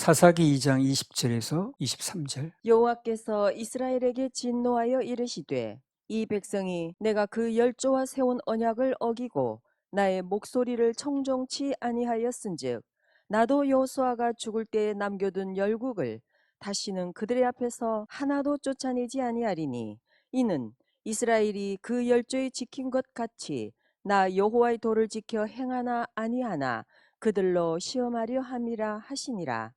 사사기 2장 20절에서 23절. 여호와께서 이스라엘에게 진노하여 이르시되 이 백성이 내가 그 열조와 세운 언약을 어기고 나의 목소리를 청종치 아니하였은즉 나도 여호수아가 죽을 때에 남겨둔 열국을 다시는 그들의 앞에서 하나도 쫓아내지 아니하리니 이는 이스라엘이 그 열조에 지킨 것 같이 나 여호와의 도를 지켜 행하나 아니하나 그들로 시험하려 함이라 하시니라.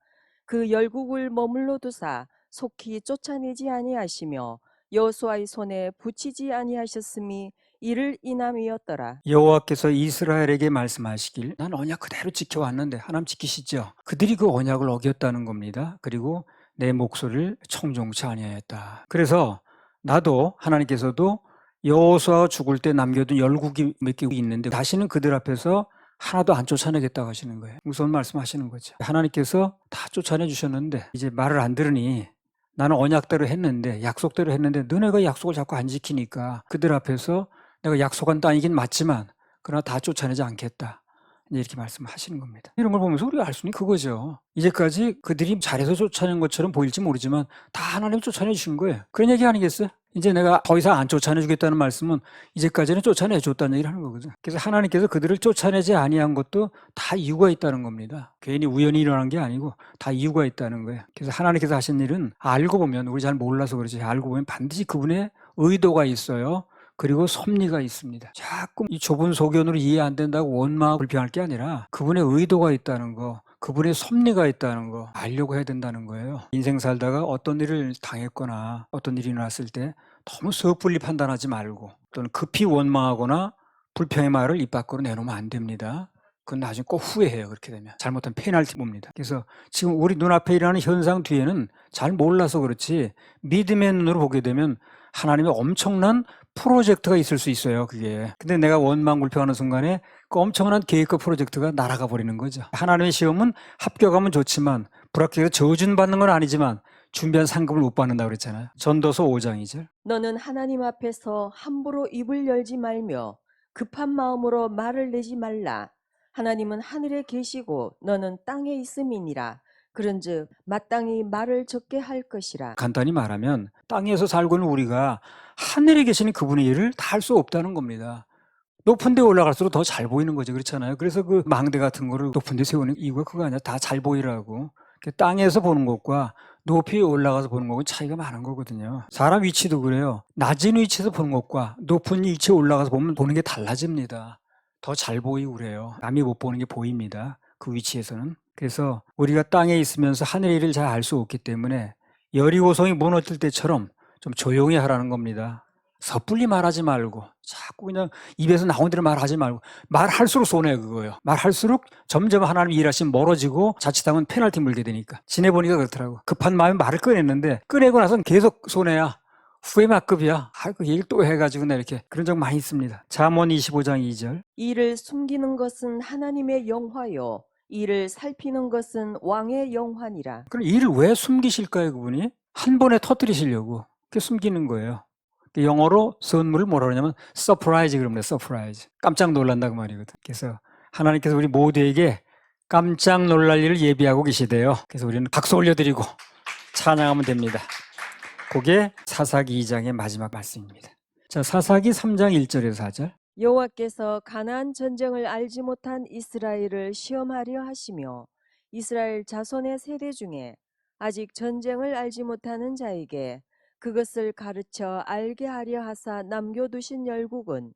그 열국을 머물러 두사 속히 쫓아내지 아니하시며 여호수아의 손에 붙이지 아니하셨음이 이를 인함이었더라. 여호와께서 이스라엘에게 말씀하시길 난 언약 그대로 지켜왔는데 하나님 지키시죠. 그들이 그 언약을 어겼다는 겁니다. 그리고 내 목소리를 청종치 아니하였다. 그래서 나도 하나님께서도 여호수아가 죽을 때 남겨둔 열국이 몇 개 있는데 다시는 그들 앞에서 하나도 안 쫓아내겠다고 하시는 거예요. 무서운 말씀하시는 거죠. 하나님께서 다 쫓아내 주셨는데 이제 말을 안 들으니 나는 언약대로 했는데 약속대로 했는데 너네가 약속을 자꾸 안 지키니까 그들 앞에서 내가 약속한 땅이긴 맞지만 그러나 다 쫓아내지 않겠다. 이렇게 말씀하시는 겁니다. 이런 걸 보면서 우리가 알 수 있는 그거죠. 이제까지 그들이 잘해서 쫓아낸 것처럼 보일지 모르지만 다 하나님이 쫓아내 주신 거예요. 그런 얘기 아니겠어요? 이제 내가 더 이상 안 쫓아내 주겠다는 말씀은 이제까지는 쫓아내 줬다는 얘기를 하는 거거든요. 그래서 하나님께서 그들을 쫓아내지 아니한 것도 다 이유가 있다는 겁니다. 괜히 우연히 일어난 게 아니고 다 이유가 있다는 거예요. 그래서 하나님께서 하신 일은 알고 보면 우리 잘 몰라서 그렇지 알고 보면 반드시 그분의 의도가 있어요. 그리고 섭리가 있습니다. 자꾸 이 좁은 소견으로 이해 안 된다고 원망하고 불평할 게 아니라 그분의 의도가 있다는 거, 그분의 섭리가 있다는 거 알려고 해야 된다는 거예요. 인생 살다가 어떤 일을 당했거나 어떤 일이 일어났을 때 너무 섣불리 판단하지 말고 또는 급히 원망하거나 불평의 말을 입 밖으로 내놓으면 안 됩니다. 그건 나중에 꼭 후회해요. 그렇게 되면 잘못하면 페널티 봅니다. 그래서 지금 우리 눈앞에 일어나는 현상 뒤에는 잘 몰라서 그렇지 믿음의 눈으로 보게 되면 하나님의 엄청난 프로젝트가 있을 수 있어요. 그게. 근데 내가 원망 불평하는 순간에 그 엄청난 계획과 프로젝트가 날아가 버리는 거죠. 하나님의 시험은 합격하면 좋지만 불합격해서 저준 받는 건 아니지만 준비한 상급을 못 받는다고 그랬잖아요. 전도서 5장 2절. 너는 하나님 앞에서 함부로 입을 열지 말며 급한 마음으로 말을 내지 말라. 하나님은 하늘에 계시고 너는 땅에 있음이니라. 그런즉 마땅히 말을 적게 할 것이라. 간단히 말하면 땅에서 살고 있는 우리가 하늘에 계시는 그분의 일을 다 할 수 없다는 겁니다. 높은 데 올라갈수록 더 잘 보이는 거죠. 그렇잖아요. 그래서 그 망대 같은 거를 높은 데 세우는 이유가 그거 아니야. 다 잘 보이라고. 땅에서 보는 것과 높이 올라가서 보는 것은 차이가 많은 거거든요. 사람 위치도 그래요. 낮은 위치에서 보는 것과 높은 위치에 올라가서 보는 게 달라집니다. 더 잘 보이고 그래요. 남이 못 보는 게 보입니다. 그 위치에서는. 그래서 우리가 땅에 있으면서 하늘의 일을 잘 알 수 없기 때문에 여리고성이 무너질 때처럼 좀 조용히 하라는 겁니다. 섣불리 말하지 말고 자꾸 그냥 입에서 나온 대로 말하지 말고 말할수록 손해 그거예요. 말할수록 점점 하나님 일하시면 멀어지고 자칫하면 페널티 물게 되니까. 지내보니까 그렇더라고. 급한 마음에 말을 꺼냈는데 꺼내고 나서는 계속 손해야. 후회 막급이야. 그 얘기를 또 해가지고 나 이렇게 그런 적 많이 있습니다. 잠언 25장 2절. 이를 숨기는 것은 하나님의 영화요 이를 살피는 것은 왕의 영화니라. 그럼 일을 왜 숨기실까요 그분이? 한 번에 터뜨리시려고. 그게 숨기는 거예요. 영어로 선물을 뭐라 그러냐면 서프라이즈 그럽니다. 서프라이즈. 깜짝 놀란다고 말이거든. 그래서 하나님께서 우리 모두에게 깜짝 놀랄 일을 예비하고 계시대요. 그래서 우리는 박수 올려드리고 찬양하면 됩니다. 그게 사사기 2장의 마지막 말씀입니다. 자, 사사기 3장 1절에서 4절. 여호와께서 가나안 전쟁을 알지 못한 이스라엘을 시험하려 하시며 이스라엘 자손의 세대 중에 아직 전쟁을 알지 못하는 자에게 그것을 가르쳐 알게 하려 하사 남겨두신 열국은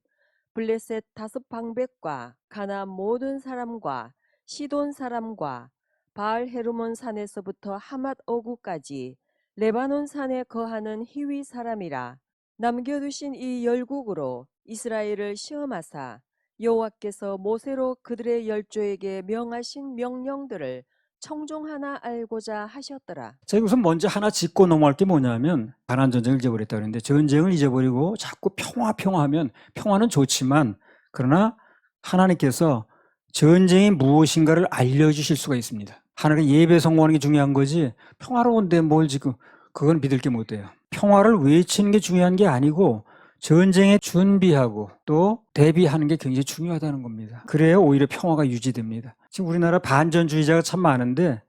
블레셋 5방백과 가나안 모든 사람과 시돈 사람과 바알 헤르몬 산에서부터 하맛 어구까지 레바논 산에 거하는 히위 사람이라. 남겨두신 이 열국으로 이스라엘을 시험하사 여호와께서 모세로 그들의 열조에게 명하신 명령들을 청종하나 알고자 하셨더라. 자, 우선 먼저 하나 짚고 넘어갈 게 뭐냐면 가나안 전쟁을 잊어버렸다 그랬는데 전쟁을 잊어버리고 자꾸 평화하면 평화는 좋지만 그러나 하나님께서 전쟁이 무엇인가를 알려주실 수가 있습니다. 하나님 예배 성공하는 게 중요한 거지 평화로운데 뭘 지금 그건 믿을 게 못 돼요. 평화를 외치는 게 중요한 게 아니고 전쟁에 준비하고 또 대비하는 게 굉장히 중요하다는 겁니다. 그래야 오히려 평화가 유지됩니다. 지금 우리나라 반전주의자가 참 많은데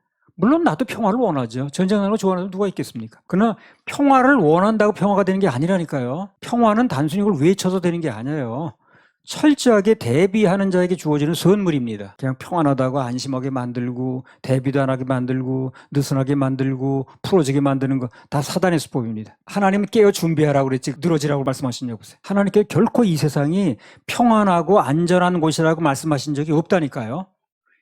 물론 나도 평화를 원하죠. 전쟁하는 거 좋아하는 사람 누가 있겠습니까? 그러나 평화를 원한다고 평화가 되는 게 아니라니까요. 평화는 단순히 이걸 외쳐서 되는 게 아니에요. 철저하게 대비하는 자에게 주어지는 선물입니다. 그냥 평안하다고 안심하게 만들고 대비도 안 하게 만들고 느슨하게 만들고 풀어지게 만드는 거 다 사단의 수법입니다. 하나님은 깨어 준비하라고 그랬지 늘어지라고 말씀하신 적 없어요. 하나님께 결코 이 세상이 평안하고 안전한 곳이라고 말씀하신 적이 없다니까요.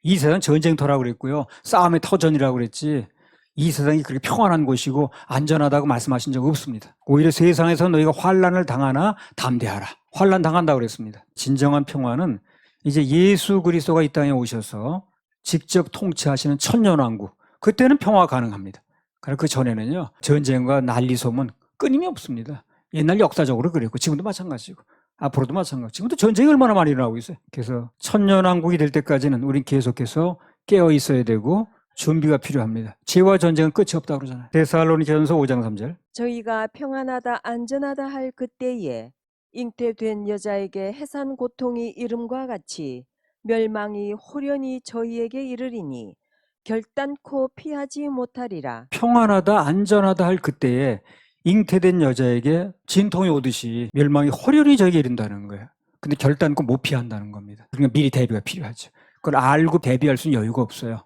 이 세상은 전쟁터라고 그랬고요. 싸움의 터전이라고 그랬지. 이 세상이 그렇게 평안한 곳이고 안전하다고 말씀하신 적 없습니다. 오히려 세상에서 너희가 환난을 당하나 담대하라. 환난 당한다고 그랬습니다. 진정한 평화는 이제 예수 그리스도가 이 땅에 오셔서 직접 통치하시는 천년왕국. 그때는 평화 가능합니다. 그러나 그 전에는요. 전쟁과 난리 소문 끊임이 없습니다. 옛날 역사적으로 그랬고 지금도 마찬가지고. 앞으로도 마찬가지. 지금도 전쟁이 얼마나 많이 일어나고 있어요. 그래서 천년왕국이 될 때까지는 우린 계속해서 깨어 있어야 되고 준비가 필요합니다. 죄와 전쟁은 끝이 없다고 그러잖아요. 데살로니가전서 5장 3절. 저희가 평안하다 안전하다 할 그때에 잉태된 여자에게 해산 고통이 이름과 같이 멸망이 호련히 저희에게 이르리니 결단코 피하지 못하리라. 평안하다 안전하다 할 그때에 잉태된 여자에게 진통이 오듯이 멸망이 호련히 저에게 이른다는 거예요. 근데 결단코 못 피한다는 겁니다. 그러니까 미리 대비가 필요하죠. 그걸 알고 대비할 수는 여유가 없어요.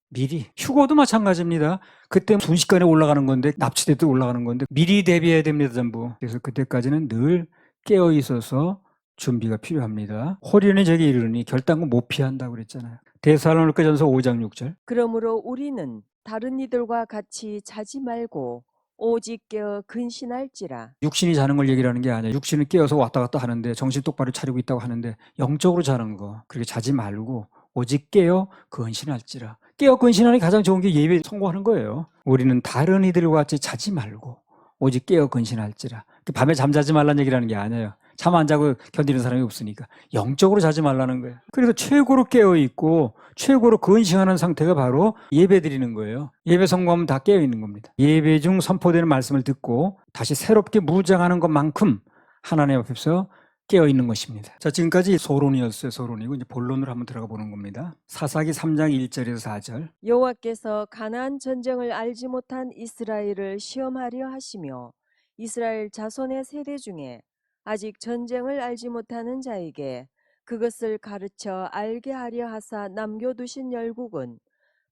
미리. 휴거도 마찬가지입니다. 그때 순식간에 올라가는 건데 납치돼도 올라가는 건데 미리 대비해야 됩니다. 전부. 그래서 그때까지는 늘 깨어 있어서 준비가 필요합니다. 호련히 저에게 이르니 결단코 못 피한다고 그랬잖아요. 데살로니가전서 5장 6절. 그러므로 우리는 다른 이들과 같이 자지 말고 오직 깨어 근신할지라. 육신이 자는 걸 얘기를 하는 게 아니야. 육신은 깨어서 왔다 갔다 하는데 정신 똑바로 차리고 있다고 하는데 영적으로 자는 거. 그렇게 자지 말고 오직 깨어 근신할지라. 깨어 근신하는 게 가장 좋은 게 예배 성공하는 거예요. 우리는 다른 이들과 같이 자지 말고 오직 깨어 근신할지라. 밤에 잠자지 말라는 얘기를 하는 게 아니에요. 잠 안 자고 견디는 사람이 없으니까 영적으로 자지 말라는 거예요. 그래서 최고로 깨어 있고 최고로 근신하는 상태가 바로 예배 드리는 거예요. 예배 성공하면 다 깨어 있는 겁니다. 예배 중 선포되는 말씀을 듣고 다시 새롭게 무장하는 것만큼 하나님 앞에서 깨어 있는 것입니다. 자, 지금까지 소론이었어요. 소론이고 이제 본론으로 한번 들어가 보는 겁니다. 사사기 3장 1절에서 4절. 여호와께서 가나안 전쟁을 알지 못한 이스라엘을 시험하려 하시며 이스라엘 자손의 세대 중에 아직 전쟁을 알지 못하는 자에게 그것을 가르쳐 알게 하려 하사 남겨두신 열국은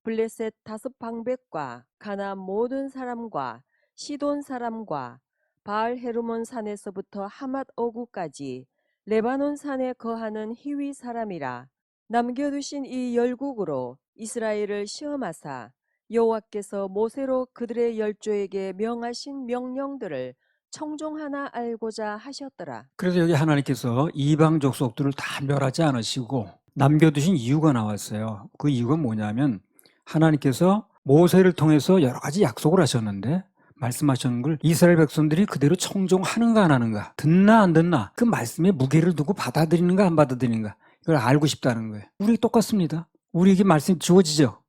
블레셋 5방백과 가나안 모든 사람과 시돈 사람과 바알 헤르몬 산에서부터 하맛 어구까지 레바논 산에 거하는 히위 사람이라. 남겨두신 이 열국으로 이스라엘을 시험하사 여호와께서 모세로 그들의 열조에게 명하신 명령들을 청종하나 알고자 하셨더라. 그래서 여기 하나님께서 이방 족속들을 다 멸하지 않으시고 남겨두신 이유가 나왔어요. 그 이유가 뭐냐면 하나님께서 모세를 통해서 여러 가지 약속을 하셨는데 말씀하셨는 걸 이스라엘 백성들이 그대로 청종하는가 안 하는가, 듣나 안 듣나, 그 말씀에 무게를 두고 받아들이는가 안 받아들이는가, 이걸 알고 싶다는 거예요. 우리 똑같습니다. 우리에게 말씀이 주어지죠.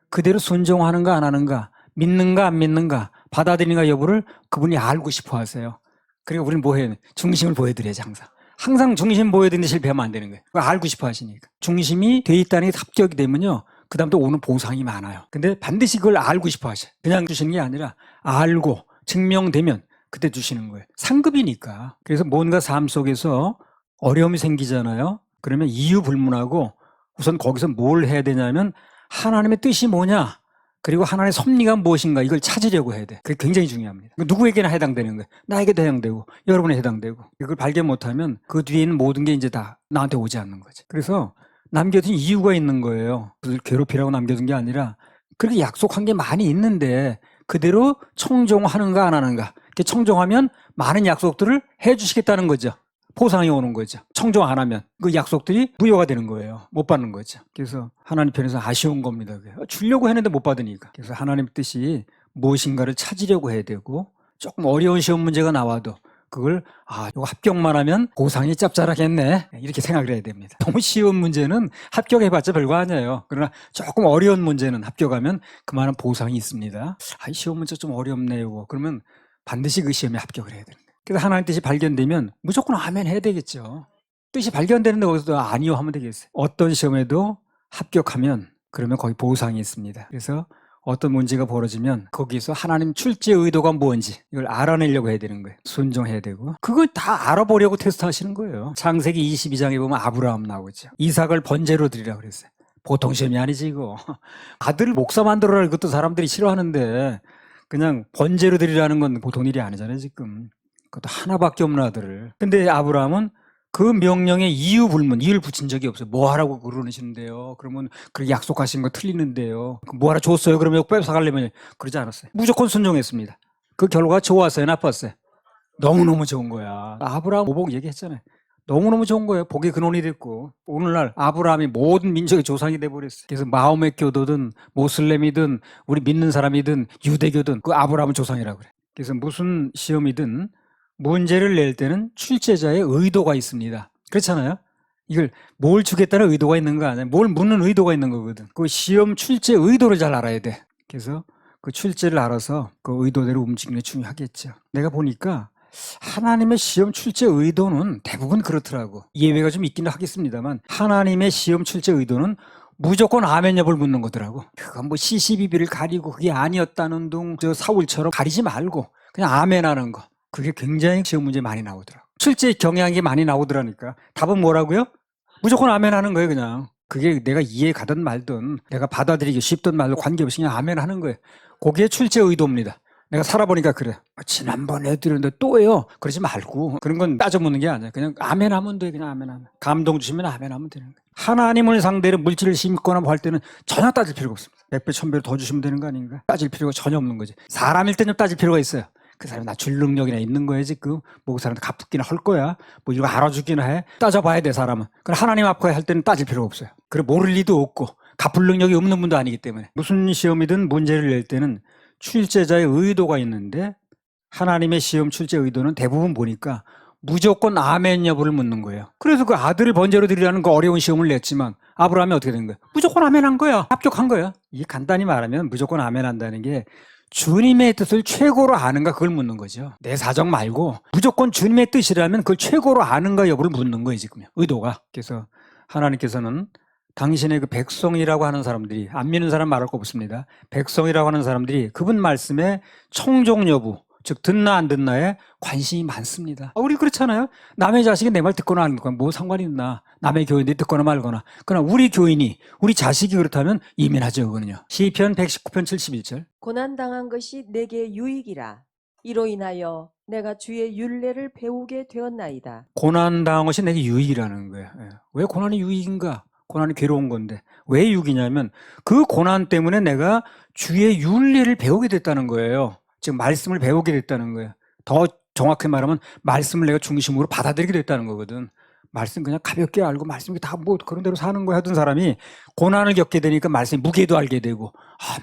그대로 순종하는가 안 하는가, 믿는가 안 믿는가, 받아들이는가 여부를 그분이 알고 싶어 하세요. 그러니까 우리는 뭐 해야 돼? 중심을 보여드려야지 항상. 항상 중심 보여드리는데 실패하면 안 되는 거예요. 그걸 알고 싶어 하시니까. 중심이 돼 있다는 게 합격이 되면요. 그 다음부터 오는 보상이 많아요. 근데 반드시 그걸 알고 싶어 하셔요. 그냥 주시는 게 아니라 알고 증명되면 그때 주시는 거예요. 상급이니까. 그래서 뭔가 삶 속에서 어려움이 생기잖아요. 그러면 이유 불문하고 우선 거기서 뭘 해야 되냐면 하나님의 뜻이 뭐냐, 그리고 하나님의 섭리가 무엇인가, 이걸 찾으려고 해야 돼. 그게 굉장히 중요합니다. 누구에게나 해당되는 거예요. 나에게도 해당되고 여러분에 해당되고. 이걸 발견 못하면 그 뒤에 있는 모든 게 이제 다 나한테 오지 않는 거죠. 그래서 남겨둔 이유가 있는 거예요. 그걸 괴롭히라고 남겨둔 게 아니라 그렇게 약속한 게 많이 있는데 그대로 청종하는가 안 하는가. 이렇게 청종하면 많은 약속들을 해 주시겠다는 거죠. 보상이 오는 거죠. 청종 안 하면 그 약속들이 무효가 되는 거예요. 못 받는 거죠. 그래서 하나님 편에서 아쉬운 겁니다. 주려고 했는데 못 받으니까. 그래서 하나님 뜻이 무엇인가를 찾으려고 해야 되고, 조금 어려운 시험 문제가 나와도 그걸 이거 합격만 하면 보상이 짭짤하겠네, 이렇게 생각을 해야 됩니다. 너무 쉬운 문제는 합격해봤자 별거 아니에요. 그러나 조금 어려운 문제는 합격하면 그만한 보상이 있습니다. 시험 문제 좀 어렵네요. 그러면 반드시 그 시험에 합격을 해야 됩니다. 그래서 하나님 뜻이 발견되면 무조건 아멘 해야 되겠죠. 뜻이 발견되는데 거기서 아니요 하면 되겠어요. 어떤 시험에도 합격하면 그러면 거기 보상이 있습니다. 그래서 어떤 문제가 벌어지면 거기서 하나님 출제 의도가 뭔지 이걸 알아내려고 해야 되는 거예요. 순종해야 되고. 그걸 다 알아보려고 테스트하시는 거예요. 창세기 22장에 보면 아브라함 나오죠. 이삭을 번제로 드리라 그랬어요. 보통 시험이 아니지 이거. 아들을 목사 만들어라 이것도 사람들이 싫어하는데 그냥 번제로 드리라는 건 보통 일이 아니잖아요 지금. 그것도 하나밖에 없는 아들을. 근데 아브라함은 그 명령에 이유 불문, 이유를 붙인 적이 없어요. 뭐 하라고 그러시는데요? 그러면 그렇게 약속하신 거 틀리는데요? 뭐 하라 줬어요? 그러면 뺏어가려면 그러지 않았어요. 무조건 순종했습니다. 그 결과가 좋았어요? 나빴어요? 너무너무 좋은 거야. 아브라함 오복 얘기했잖아요. 너무너무 좋은 거예요. 복의 근원이 됐고 오늘날 아브라함이 모든 민족의 조상이 돼버렸어요. 그래서 마호멧 교도든 모슬렘이든 우리 믿는 사람이든 유대교든 그 아브라함은 조상이라고 그래. 그래서 무슨 시험이든 문제를 낼 때는 출제자의 의도가 있습니다. 그렇잖아요? 이걸 뭘 주겠다는 의도가 있는 거 아니야. 뭘 묻는 의도가 있는 거거든. 그 시험 출제 의도를 잘 알아야 돼. 그래서 그 출제를 알아서 그 의도대로 움직이는 게 중요하겠죠. 내가 보니까 하나님의 시험 출제 의도는 대부분 그렇더라고. 예외가 좀 있기는 하겠습니다만 하나님의 시험 출제 의도는 무조건 아멘 여부를 묻는 거더라고. 그건 뭐 시시비비를 가리고 그게 아니었다는 둥 저 사울처럼 가리지 말고 그냥 아멘 하는 거. 그게 굉장히 시험 문제 많이 나오더라고. 출제 경향이 많이 나오더라니까. 답은 뭐라고요? 무조건 아멘 하는 거예요 그냥. 그게 내가 이해 가든 말든 내가 받아들이기 쉽든 말든 관계없이 그냥 아멘 하는 거예요. 그게 출제 의도입니다. 내가 살아보니까 그래. 지난번에 드렸는데 또예요. 그러지 말고 그런 건 따져 묻는 게 아니야. 그냥 아멘 하면 돼. 그냥 아멘 하면. 감동 주시면 아멘 하면 되는 거야. 하나님을 상대로 물질을 심거나 뭐 할 때는 전혀 따질 필요가 없습니다. 100배 1000배로 더 주시면 되는 거 아닌가? 따질 필요가 전혀 없는 거지. 사람일 때는 따질 필요가 있어요. 그 사람이 나 줄 능력이나 있는 거야 지금. 뭐 그 사람한테 갚기나 할 거야. 뭐 이거 알아주기나 해. 따져봐야 돼 사람은. 그럼 하나님 앞에 할 때는 따질 필요가 없어요. 그래 모를 리도 없고 갚을 능력이 없는 분도 아니기 때문에. 무슨 시험이든 문제를 낼 때는 출제자의 의도가 있는데 하나님의 시험 출제 의도는 대부분 보니까 무조건 아멘 여부를 묻는 거예요. 그래서 그 아들을 번제로 드리라는 그 어려운 시험을 냈지만 아브라함이 어떻게 된 거예요? 무조건 아멘 한 거야. 합격한 거야. 이게 간단히 말하면 무조건 아멘 한다는 게 주님의 뜻을 최고로 아는가 그걸 묻는 거죠. 내 사정 말고 무조건 주님의 뜻이라면 그걸 최고로 아는가 여부를 묻는 거예요 지금 의도가. 그래서 하나님께서는 당신의 그 백성이라고 하는 사람들이 안 믿는 사람 말할 거 없습니다. 백성이라고 하는 사람들이 그분 말씀에 청종 여부 즉 듣나 안 듣나에 관심이 많습니다. 우리 그렇잖아요. 남의 자식이 내 말 듣거나 안 듣거나 뭐 상관이 있나. 남의 교인들이 듣거나 말거나. 그러나 우리 교인이 우리 자식이 그렇다면 이민하죠 그거는요. 시편 119편 71절 고난당한 것이 내게 유익이라. 이로 인하여 내가 주의 율례를 배우게 되었나이다. 고난당한 것이 내게 유익이라는 거예요. 왜 고난이 유익인가? 고난이 괴로운 건데 왜 유익이냐면 그 고난 때문에 내가 주의 율례를 배우게 됐다는 거예요. 즉 말씀을 배우게 됐다는 거예요. 더 정확히 말하면 말씀을 내가 중심으로 받아들이게 됐다는 거거든. 말씀 그냥 가볍게 알고 말씀이 다 뭐 그런 대로 사는 거야 하던 사람이 고난을 겪게 되니까 말씀의 무게도 알게 되고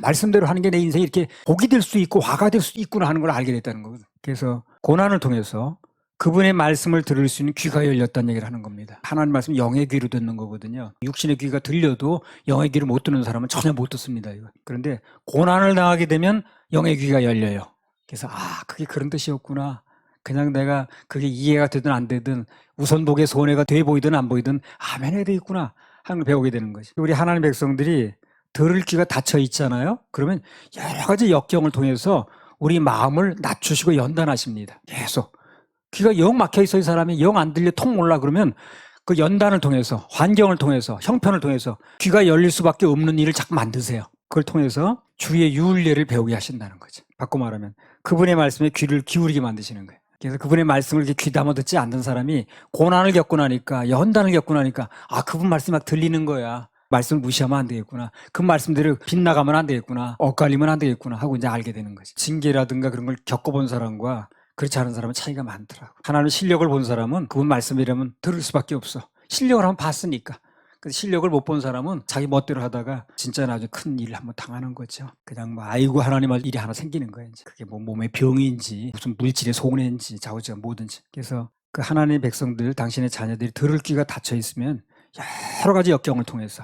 말씀대로 하는 게 내 인생에 이렇게 복이 될 수 있고 화가 될 수 있구나 하는 걸 알게 됐다는 거거든. 그래서 고난을 통해서 그분의 말씀을 들을 수 있는 귀가 열렸다는 얘기를 하는 겁니다. 하나님 말씀 영의 귀로 듣는 거거든요. 육신의 귀가 들려도 영의 귀를 못 듣는 사람은 전혀 못 듣습니다. 이거. 그런데 고난을 당하게 되면 영의 귀가 열려요. 그래서 그게 그런 뜻이었구나. 그냥 내가 그게 이해가 되든 안 되든 우선 복의 손해가 돼 보이든 안 보이든 아멘 해야 되겠구나 하는 걸 배우게 되는 거지. 우리 하나님 백성들이 들을 귀가 닫혀 있잖아요. 그러면 여러 가지 역경을 통해서 우리 마음을 낮추시고 연단하십니다. 계속. 귀가 영 막혀 있어 이 사람이 영 안 들려 통 몰라 그러면 그 연단을 통해서 환경을 통해서 형편을 통해서 귀가 열릴 수밖에 없는 일을 자꾸 만드세요. 그걸 통해서 주의 율례를 배우게 하신다는 거죠. 바꿔 말하면 그분의 말씀에 귀를 기울이게 만드시는 거예요. 그래서 그분의 말씀을 이렇게 귀담아 듣지 않는 사람이 고난을 겪고 나니까 연단을 겪고 나니까 그분 말씀이 막 들리는 거야. 말씀을 무시하면 안 되겠구나. 그 말씀대로 빗나가면 안 되겠구나. 엇갈리면 안 되겠구나 하고 이제 알게 되는 거지. 징계라든가 그런 걸 겪어본 사람과 그렇지 않은 사람은 차이가 많더라고. 하나님 실력을 본 사람은 그분 말씀이라면 들을 수밖에 없어. 실력을 한번 봤으니까. 실력을 못 본 사람은 자기 멋대로 하다가 진짜 나중에 큰 일을 한번 당하는 거죠. 그냥 뭐 아이고 하나님 할 일이 하나 생기는 거예요. 이제. 그게 뭐 몸의 병인지 무슨 물질의 손해인지 좌우지가 뭐든지. 그래서 그 하나님의 백성들 당신의 자녀들이 들을 귀가 닫혀 있으면 여러 가지 역경을 통해서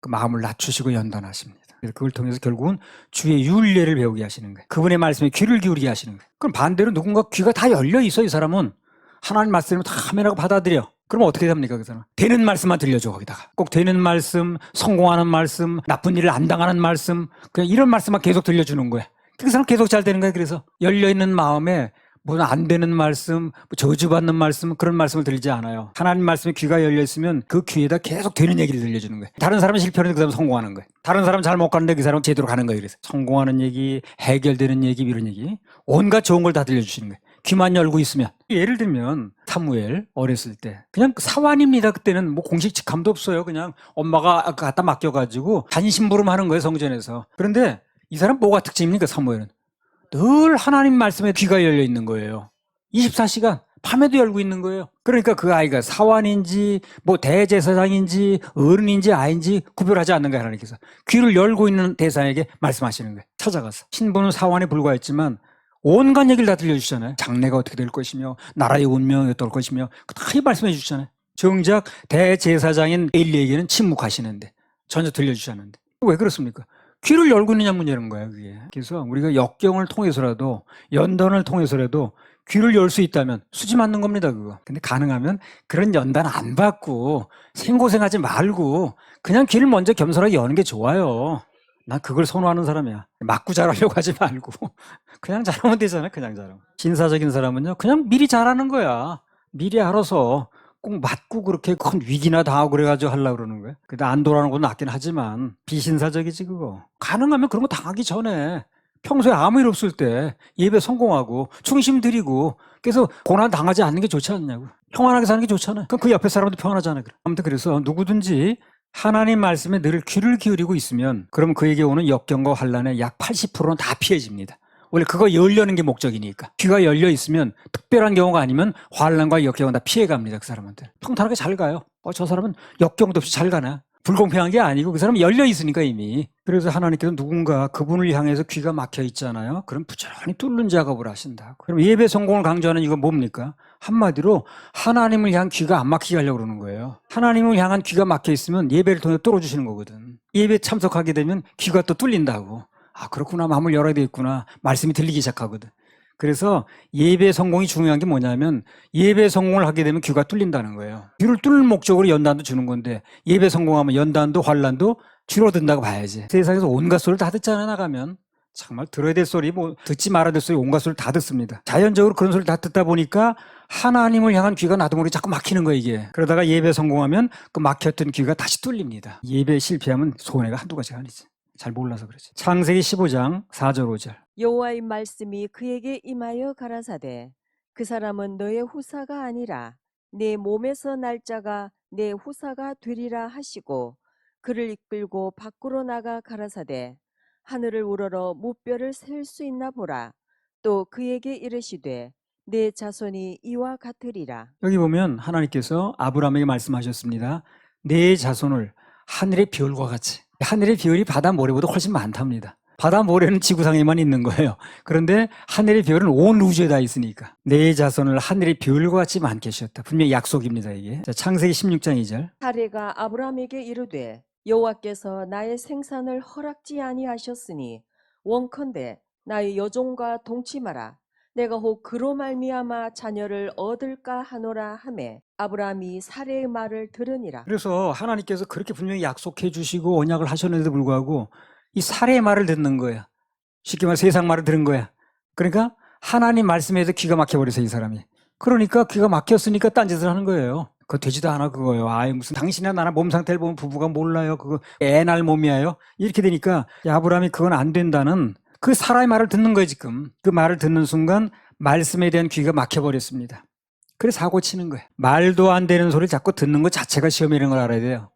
그 마음을 낮추시고 연단하십니다. 그래서 그걸 통해서 결국은 주의 율례를 배우게 하시는 거예요. 그분의 말씀에 귀를 기울이게 하시는 거예요. 그럼 반대로 누군가 귀가 다 열려 있어 이 사람은 하나님 말씀을 다 아멘하고 받아들여. 그럼 어떻게 됩니까? 그 사람 되는 말씀만 들려줘. 거기다가 꼭 되는 말씀, 성공하는 말씀, 나쁜 일을 안 당하는 말씀, 그냥 이런 말씀만 계속 들려주는 거야. 그 사람 계속 잘 되는 거야. 그래서 열려있는 마음에 뭐 안 되는 말씀, 뭐 저주받는 말씀, 그런 말씀을 들리지 않아요. 하나님 말씀에 귀가 열려있으면 그 귀에다 계속 되는 얘기를 들려주는 거예요. 다른 사람은 실패하는데 그 사람은 성공하는 거예요. 다른 사람은 잘 못 가는데 그 사람은 제대로 가는 거예요. 그래서 성공하는 얘기, 해결되는 얘기, 이런 얘기, 온갖 좋은 걸 다 들려주시는 거예요. 귀만 열고 있으면. 예를 들면 사무엘 어렸을 때 그냥 사환입니다. 그때는 뭐 공식 직함도 없어요. 그냥 엄마가 갖다 맡겨가지고 단심부름하는 거예요, 성전에서. 그런데 이 사람 뭐가 특징입니까? 사무엘은 늘 하나님 말씀에 귀가 열려 있는 거예요. 24시간 밤에도 열고 있는 거예요. 그러니까 그 아이가 사환인지 뭐 대제사장인지 어른인지 아인지 구별하지 않는 거예요. 하나님께서 귀를 열고 있는 대상에게 말씀하시는 거예요. 찾아가서 신부는 사환에 불과했지만 온갖 얘기를 다 들려주잖아요. 장래가 어떻게 될 것이며 나라의 운명이 어떨 것이며 다 말씀해 주잖아요. 정작 대제사장인 엘리에게는 침묵하시는데 전혀 들려주지 않는데 왜 그렇습니까? 귀를 열고 있느냐 문제는 거예요. 그게. 그래서 우리가 역경을 통해서라도 연단을 통해서라도 귀를 열 수 있다면 수지 맞는 겁니다. 그거. 근데 가능하면 그런 연단 안 받고 생고생하지 말고 그냥 귀를 먼저 겸손하게 여는 게 좋아요. 난 그걸 선호하는 사람이야. 맞고 잘하려고 하지 말고 그냥 잘하면 되잖아요. 그냥 잘하면. 신사적인 사람은요 그냥 미리 잘하는 거야. 미리 알아서 꼭 맞고 그렇게 큰 위기나 당하고 그래가지고 하려고 그러는 거예요. 근데 안 돌아오는 건 낫긴 하지만 비신사적이지 그거. 가능하면 그런 거 당하기 전에 평소에 아무 일 없을 때 예배 성공하고 충심 드리고 그래서 고난 당하지 않는 게 좋지 않냐고. 평안하게 사는 게 좋잖아요. 그럼 그 옆에 사람도 평안하잖아요. 아무튼 그래서 누구든지 하나님 말씀에 늘 귀를 기울이고 있으면 그럼 그에게 오는 역경과 환난의 약 80%는 다 피해집니다. 원래 그거 열려는 게 목적이니까. 귀가 열려 있으면 특별한 경우가 아니면 환난과 역경은 다 피해갑니다. 그 사람한테. 평탄하게 잘 가요. 저 사람은 역경도 없이 잘 가나. 불공평한 게 아니고 그 사람은 열려 있으니까 이미. 그래서 하나님께서 누군가 그분을 향해서 귀가 막혀 있잖아요. 그럼 부지런히 뚫는 작업을 하신다. 그럼 예배 성공을 강조하는 이건 뭡니까? 한마디로 하나님을 향한 귀가 안 막히게 하려고 그러는 거예요. 하나님을 향한 귀가 막혀 있으면 예배를 통해 뚫어주시는 거거든. 예배 참석하게 되면 귀가 또 뚫린다고. 아 그렇구나. 마음을 열어야 되겠구나. 말씀이 들리기 시작하거든. 그래서 예배 성공이 중요한 게 뭐냐면 예배 성공을 하게 되면 귀가 뚫린다는 거예요. 귀를 뚫는 목적으로 연단도 주는 건데 예배 성공하면 연단도 환난도 줄어든다고 봐야지. 세상에서 온갖 소리를 다 듣잖아 나가면. 정말 들어야 될 소리 뭐 듣지 말아야 될 소리 온갖 소리를 다 듣습니다. 자연적으로 그런 소리를 다 듣다 보니까 하나님을 향한 귀가 나도 모르게 자꾸 막히는 거예요 이게. 그러다가 예배 성공하면 그 막혔던 귀가 다시 뚫립니다. 예배 실패하면 손해가 한두 가지가 아니지. 잘 몰라서 그렇지. 창세기 15장 4절 5절. 여호와의 말씀이 그에게 임하여 가라사대 그 사람은 너의 후사가 아니라 내 몸에서 날 자가 내 후사가 되리라 하시고 그를 이끌고 밖으로 나가 가라사대 하늘을 우러러 무뼈를 셀 수 있나 보라. 또 그에게 이르시되 내 자손이 이와 같으리라. 여기 보면 하나님께서 아브라함에게 말씀하셨습니다. 내 자손을 하늘의 별과 같이. 하늘의 별이 바다 모래보다 훨씬 많답니다. 바다 모래는 지구상에만 있는 거예요. 그런데 하늘의 별은 온 우주에 다 있으니까. 내 자손을 하늘의 별과 같이 많게 하셨다. 분명히 약속입니다 이게. 자, 창세기 16장 2절. 사레가 아브라함에게 이르되 여호와께서 나의 생산을 허락지 아니하셨으니 원컨대 나의 여종과 동침하라. 내가 혹 그로 말미암아 자녀를 얻을까 하노라 하매 아브라함이 사레의 말을 들으니라. 그래서 하나님께서 그렇게 분명히 약속해 주시고 언약을 하셨는데도 불구하고 이 사례의 말을 듣는 거야. 쉽게 말해 세상 말을 들은 거야. 그러니까 하나님 말씀에도 귀가 막혀버렸어요 이 사람이. 그러니까 귀가 막혔으니까 딴짓을 하는 거예요. 그거 되지도 않아 그거예요. 아이 무슨 당신이나 나나 몸 상태를 보면 부부가 몰라요. 그거 애날 몸이에요. 이렇게 되니까 아브라함이 그건 안 된다는 그 사람의 말을 듣는 거예요 지금. 그 말을 듣는 순간 말씀에 대한 귀가 막혀버렸습니다. 그래서 사고 치는 거예요. 말도 안 되는 소리를 자꾸 듣는 것 자체가 시험이라는 걸 알아야 돼요.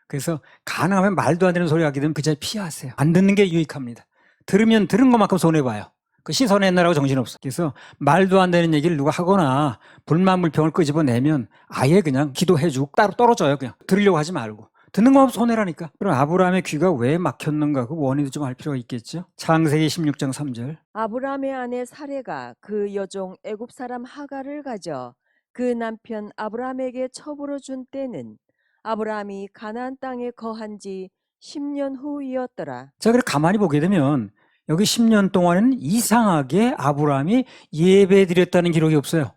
그래서 가능하면 말도 안 되는 소리 하게 되면 그 자리에 피하세요. 안 듣는 게 유익합니다. 들으면 들은 것만큼 손해봐요. 그 씻어내느라고 정신없어. 그래서 말도 안 되는 얘기를 누가 하거나 불만불평을 끄집어내면 아예 그냥 기도해주고 따로 떨어져요. 그냥 들으려고 하지 말고. 듣는 것만 손해라니까. 그럼 아브라함의 귀가 왜 막혔는가 그 원인도 좀 알 필요가 있겠죠. 창세기 16장 3절. 아브라함의 아내 사레가 그 여종 애굽 사람 하갈을 가져 그 남편 아브라함에게 첩으로 준 때는 아브라함이 가나안 땅에 거한 지 10년 후이었더라. 자, 그래 가만히 보게 되면 여기 10년 동안에는 이상하게 아브라함이 예배 드렸다는 기록이 없어요.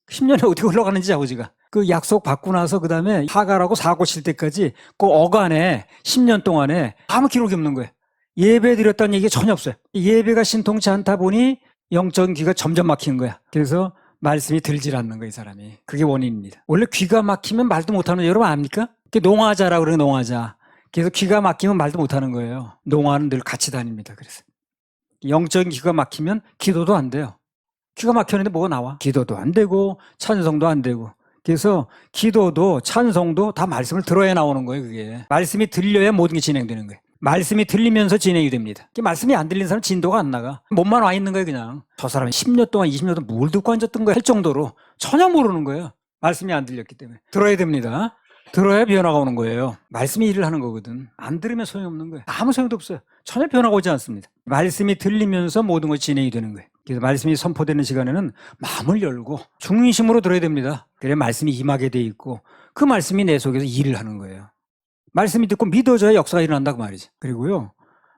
10년에 어떻게 흘러가는지 아버지가. 그 약속 받고 나서 그 다음에 하갈하고 사고 칠 때까지 그 어간에 10년 동안에 아무 기록이 없는 거예요. 예배 드렸다는 얘기가 전혀 없어요. 예배가 신통치 않다 보니 영적인 귀가 점점 막히는 거야. 그래서 말씀이 들질 않는 거예요, 이 사람이. 그게 원인입니다. 원래 귀가 막히면 말도 못하는 거 여러분 압니까? 그게 농화자라고 그래요, 농화자. 그래서 귀가 막히면 말도 못하는 거예요. 농화는 늘 같이 다닙니다. 그래서 영적인 귀가 막히면 기도도 안 돼요. 귀가 막혔는데 뭐가 나와? 기도도 안 되고 찬송도 안 되고. 그래서 기도도 찬송도 다 말씀을 들어야 나오는 거예요. 그게 말씀이 들려야 모든 게 진행되는 거예요. 말씀이 들리면서 진행이 됩니다. 말씀이 안 들리는 사람은 진도가 안 나가. 몸만 와 있는 거예요. 그냥 저 사람이 10년 동안 20년 동안 뭘 듣고 앉았던 거야 할 정도로 전혀 모르는 거예요. 말씀이 안 들렸기 때문에. 들어야 됩니다. 들어야 변화가 오는 거예요. 말씀이 일을 하는 거거든. 안 들으면 소용없는 거예요. 아무 소용도 없어요. 전혀 변화가 오지 않습니다. 말씀이 들리면서 모든 것이 진행이 되는 거예요. 그래서 말씀이 선포되는 시간에는 마음을 열고 중심으로 들어야 됩니다. 그래야 말씀이 임하게 돼 있고 그 말씀이 내 속에서 일을 하는 거예요. 말씀이 듣고 믿어져야 역사가 일어난다고 말이죠. 그리고요,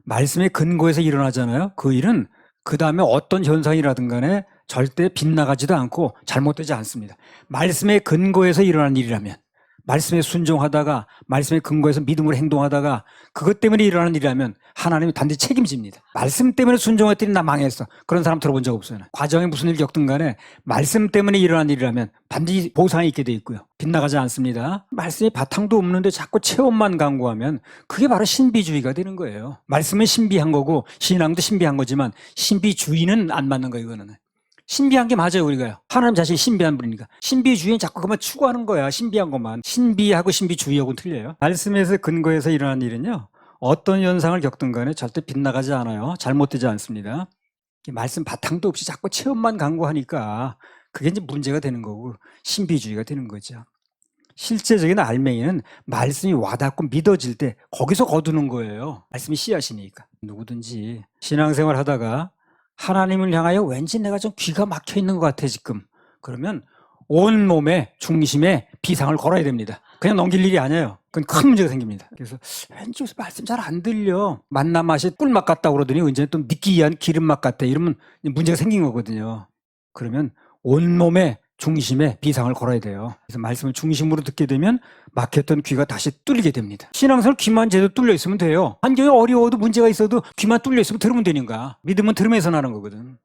말씀의 근거에서 일어나잖아요. 그 일은 그 다음에 어떤 현상이라든 간에 절대 빗나가지도 않고 잘못되지 않습니다. 말씀의 근거에서 일어난 일이라면, 말씀에 순종하다가 말씀의 근거에서 믿음으로 행동하다가 그것 때문에 일어나는 일이라면 하나님이 반드시 책임집니다. 말씀 때문에 순종했더니 나 망했어. 그런 사람 들어본 적 없어요. 과정에 무슨 일이 겪든 간에 말씀 때문에 일어난 일이라면 반드시 보상이 있게 돼 있고요. 빗나가지 않습니다. 말씀이 바탕도 없는데 자꾸 체험만 강구하면 그게 바로 신비주의가 되는 거예요. 말씀은 신비한 거고 신앙도 신비한 거지만 신비주의는 안 맞는 거예요. 이거는. 신비한 게 맞아요, 우리가요. 하나님 자신이 신비한 분이니까. 신비주의는 자꾸 그만 추구하는 거야, 신비한 것만. 신비하고 신비주의하고는 틀려요. 말씀에서 근거해서 일어난 일은요, 어떤 현상을 겪든 간에 절대 빗나가지 않아요. 잘못되지 않습니다. 말씀 바탕도 없이 자꾸 체험만 강구하니까 그게 이제 문제가 되는 거고 신비주의가 되는 거죠. 실제적인 알맹이는 말씀이 와닿고 믿어질 때 거기서 거두는 거예요. 말씀이 씨앗이니까. 누구든지 신앙생활 하다가 하나님을 향하여 왠지 내가 좀 귀가 막혀 있는 것 같아 지금. 그러면 온 몸에 중심에 비상을 걸어야 됩니다. 그냥 넘길 일이 아니에요. 그건 큰 문제가 생깁니다. 그래서 왠지 말씀 잘 안 들려. 만난 맛이 꿀맛 같다고 그러더니 이제 또 느끼한 기름맛 같아. 이러면 문제가 생긴 거거든요. 그러면 온 몸에 중심에 비상을 걸어야 돼요. 그래서 말씀을 중심으로 듣게 되면 막혔던 귀가 다시 뚫리게 됩니다. 신앙생활 귀만 제대로 뚫려 있으면 돼요. 환경이 어려워도 문제가 있어도 귀만 뚫려 있으면 들으면 되는 거야. 믿음은 들으면서 나는 거거든.